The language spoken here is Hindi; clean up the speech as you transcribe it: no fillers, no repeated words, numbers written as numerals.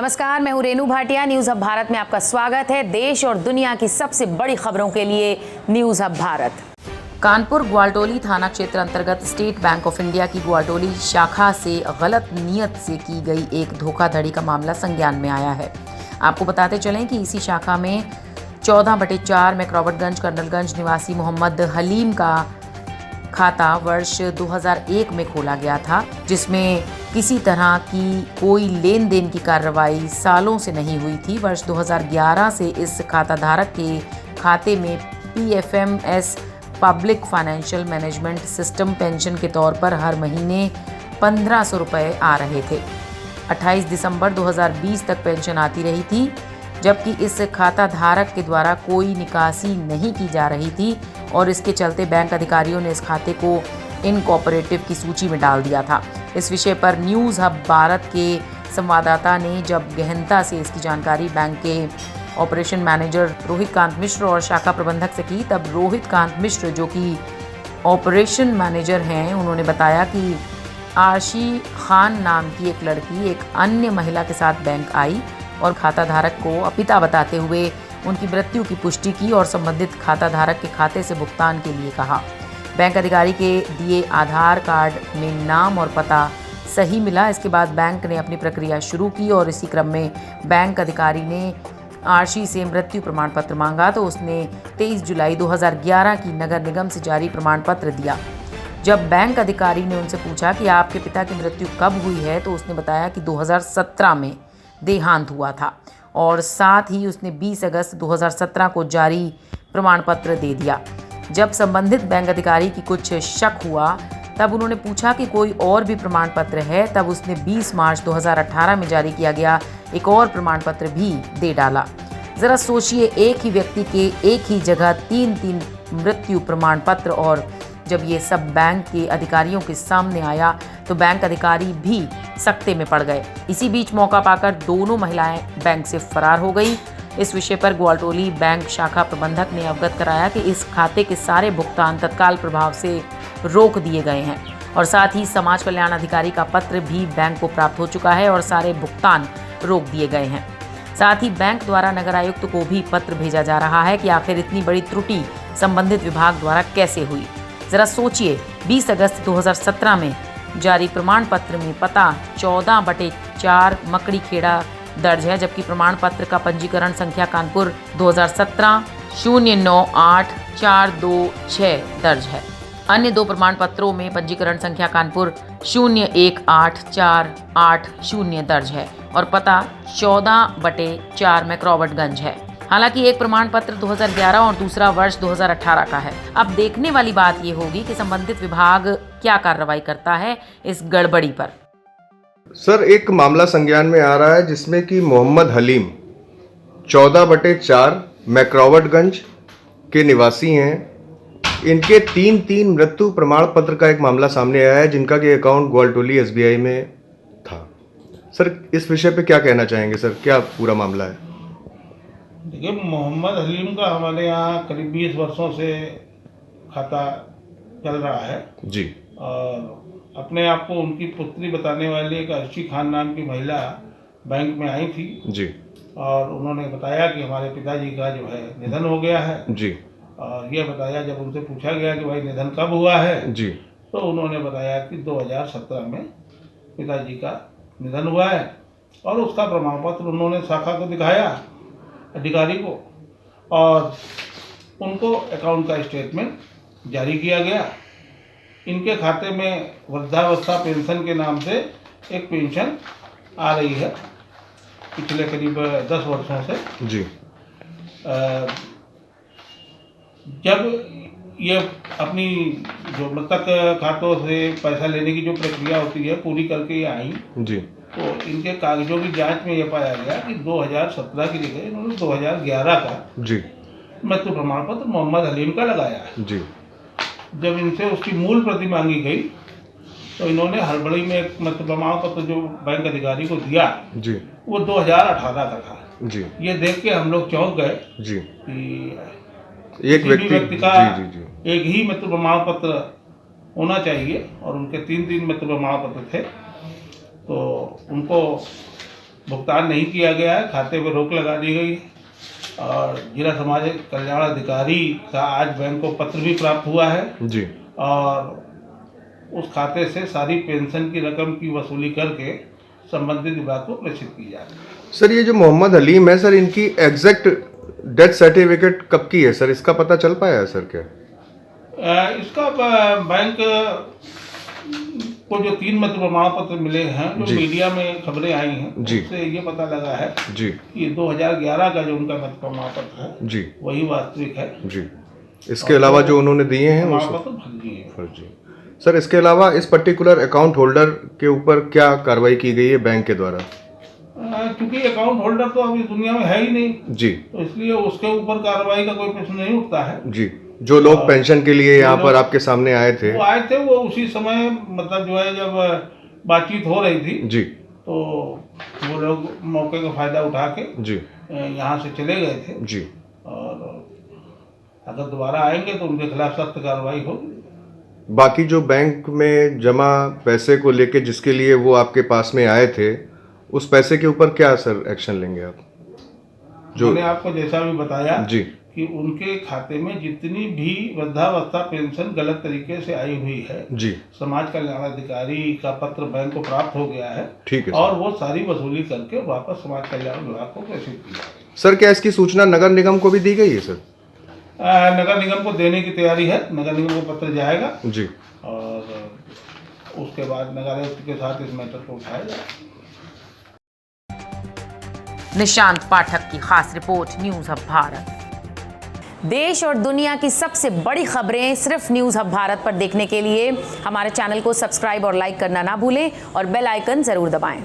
नमस्कार, मैं हूं रेनू भाटिया। न्यूज हब भारत में आपका स्वागत है। देश और दुनिया की सबसे बड़ी खबरों के लिए न्यूज हब भारत। कानपुर ग्वालटोली थाना क्षेत्र अंतर्गत स्टेट बैंक ऑफ इंडिया की ग्वालटोली शाखा से गलत नियत से की गई एक धोखाधड़ी का मामला संज्ञान में आया है। आपको बताते चलें कि इसी शाखा में 14/4 मैक्रोवटगंज कर्नलगंज निवासी मोहम्मद हलीम का खाता वर्ष 2001 में खोला गया था, जिसमें किसी तरह की कोई लेन देन की कार्रवाई सालों से नहीं हुई थी। वर्ष 2011 से इस खाता धारक के खाते में PFMS public financial management system pension के तौर पर हर महीने 1500 रुपये आ रहे थे। 28 दिसंबर 2020 तक पेंशन आती रही थी, जबकि इस खाता धारक के द्वारा कोई निकासी नहीं की जा रही थी और इसके चलते बैंक अधिकारियों ने इस खाते को इनकॉर्पोरेटिव की सूची में डाल दिया था। इस विषय पर न्यूज़ हब भारत के संवाददाता ने जब गहनता से इसकी जानकारी बैंक के ऑपरेशन मैनेजर रोहित कांत मिश्र और शाखा प्रबंधक से की, तब रोहित कांत मिश्र, जो कि ऑपरेशन मैनेजर हैं, उन्होंने बताया कि आशी खान नाम की एक लड़की एक अन्य महिला के साथ बैंक आई और खाता धारक को अपिता बताते हुए उनकी मृत्यु की पुष्टि की और संबंधित खाता धारक के खाते से भुगतान के लिए कहा। बैंक अधिकारी के दिए आधार कार्ड में नाम और पता सही मिला। इसके बाद बैंक ने अपनी प्रक्रिया शुरू की और इसी क्रम में बैंक अधिकारी ने आशी से मृत्यु प्रमाण पत्र मांगा तो उसने 23 जुलाई 2011 की नगर निगम से जारी प्रमाण पत्र दिया। जब बैंक अधिकारी ने उनसे पूछा कि आपके पिता की मृत्यु कब हुई है, तो उसने बताया कि 2017 में देहांत हुआ था और साथ ही उसने 20 अगस्त 2017 को जारी प्रमाण पत्र दे दिया। जब संबंधित बैंक अधिकारी की कुछ शक हुआ, तब उन्होंने पूछा कि कोई और भी प्रमाण पत्र है, तब उसने 20 मार्च 2018 में जारी किया गया एक और प्रमाण पत्र भी दे डाला। ज़रा सोचिए, एक ही व्यक्ति के एक ही जगह 3 मृत्यु प्रमाण पत्र, और जब ये सब बैंक के अधिकारियों के सामने आया तो बैंक अधिकारी भी सकते में पड़ गए। इसी बीच मौका पाकर दोनों महिलाएं बैंक से फरार हो गई। इस विषय पर ग्वालटोली बैंक शाखा प्रबंधक ने अवगत कराया कि इस खाते के सारे भुगतान तत्काल प्रभाव से रोक दिए गए हैं और साथ ही समाज कल्याण अधिकारी का पत्र भी बैंक को प्राप्त हो चुका है और सारे भुगतान रोक दिए गए हैं। साथ ही बैंक द्वारा नगर आयुक्त को भी पत्र भेजा जा रहा है कि आखिर इतनी बड़ी त्रुटि संबंधित विभाग द्वारा कैसे हुई। जरा सोचिए, 20 अगस्त 2017 में जारी प्रमाण पत्र में पता 14/4 मकड़ी खेड़ा दर्ज है, जबकि प्रमाण पत्र का पंजीकरण संख्या कानपुर 2017 098-426 दर्ज है। अन्य दो प्रमाण पत्रों में पंजीकरण संख्या कानपुर 018-480 दर्ज है और पता 14/4 मैक्रोवटगंज है। हालांकि एक प्रमाण पत्र 2011 और दूसरा वर्ष 2018 का है। अब देखने वाली बात ये होगी कि संबंधित विभाग क्या कार्रवाई करता है इस गड़बड़ी पर। सर, एक मामला संज्ञान में आ रहा है जिसमें कि मोहम्मद हलीम 14/4 मैक्रोवटगंज के निवासी हैं। इनके 3 मृत्यु प्रमाण पत्र का एक मामला सामने आया है, जिनका कि अकाउंट ग्वालटोली SBI में था। सर, इस विषय पे क्या कहना चाहेंगे सर, क्या पूरा मामला है? देखिए, मोहम्मद हलीम का हमारे यहाँ करीब 20 वर्षों से खाता चल रहा है जी। और अपने आप को उनकी पुत्री बताने वाली एक आशी खान नाम की महिला बैंक में आई थी जी और उन्होंने बताया कि हमारे पिताजी का जो है निधन हो गया है जी। और यह बताया, जब उनसे पूछा गया कि भाई निधन कब हुआ है जी, तो उन्होंने बताया कि 2017 में पिताजी का निधन हुआ है और उसका प्रमाण पत्र उन्होंने शाखा को दिखाया अधिकारी को और उनको अकाउंट का स्टेटमेंट जारी किया गया। इनके खाते में वृद्धावस्था पेंशन के नाम से एक पेंशन आ रही है पिछले करीब 10 वर्षों से जी। जब ये अपनी जो मृतक खातों से पैसा लेने की जो प्रक्रिया होती है पूरी करके ये आई जी, तो इनके कागजों की जांच में ये पाया गया कि 2017 की जगह इन्होंने 2011 का जी मृत्यु प्रमाण पत्र मोहम्मद हलीम का लगाया है। जी। जब इनसे उसकी मूल प्रति मांगी गई तो इन्होंने हड़बड़ी में एक मृत्यु प्रमाण पत्र जो बैंक अधिकारी को दिया जी, वो 2018 का था जी। ये देख के हम लोग चौंक गए जी। कि एक व्यक्ति का जी जी जी एक ही मृत्यु प्रमाण पत्र होना चाहिए और उनके 3 मृत्यु प्रमाण पत्र थे। तो उनको भुगतान नहीं किया गया है, खाते पर रोक लगा दी गई है। और जिला समाज कल्याण अधिकारी का आज बैंक को पत्र भी प्राप्त हुआ है जी। और उस खाते से सारी पेंशन की रकम की वसूली करके संबंधित विभाग को प्रेषित की जा रही है। सर ये जो मोहम्मद हलीम है सर, इनकी एग्जैक्ट डेथ सर्टिफिकेट कब की है सर, इसका पता चल पाया है सर क्या? इसका बैंक को जो 3 मत प्रमाण पत्र मिले हैं, जो जी। मीडिया में खबरें आई हैं, जी। उससे ये पता लगा है जी कि 2011 का जो उनका मत प्रमाण पत्र है जी वही वास्तविक है। जी। इसके अलावा जो उन्होंने दिए हैं वो प्रमाण पत्र फर्जी है। फर्जी। सर इसके अलावा इस पर्टिकुलर अकाउंट होल्डर के ऊपर क्या कार्रवाई की गई है बैंक के द्वारा? क्योंकि अकाउंट होल्डर तो अभी दुनिया में है ही नहीं, जी तो इसलिए उसके ऊपर कार्रवाई का कोई प्रश्न नहीं उठता है। जी। जो लोग पेंशन के लिए यहाँ पर आपके सामने आए थे, वो आए थे, वो उसी समय मतलब जो है जब बातचीत हो रही थी जी तो वो लोग मौके का फायदा उठा के जी यहाँ से चले गए थे। जी। और अगर दोबारा आएंगे तो उनके खिलाफ सख्त कार्रवाई होगी। बाकी जो बैंक में जमा पैसे को लेके जिसके लिए वो आपके पास में आए थे, उस पैसे के ऊपर क्या सर एक्शन लेंगे आप? जो मैंने आपको जैसा भी बताया जी कि उनके खाते में जितनी भी वृद्धावस्था पेंशन गलत तरीके से आई हुई है, जी समाज कल्याण अधिकारी का पत्र बैंक को प्राप्त हो गया है। ठीक है और वो सारी वसूली करके वापस समाज कल्याण विभाग को प्रेषित की जा रही है। सर। क्या इसकी सूचना नगर निगम को भी दी गई है सर? नगर निगम को देने की तैयारी है, नगर निगम को पत्र जाएगा जी। और उसके बाद नगर आयुक्त के साथ इस मैटर को उठाया जाएगा। निशांत पाठक की खास रिपोर्ट, न्यूज़ हब भारत। देश और दुनिया की सबसे बड़ी खबरें सिर्फ न्यूज़ हब भारत पर देखने के लिए हमारे चैनल को सब्सक्राइब और लाइक करना ना भूलें और बेल आइकन जरूर दबाएं।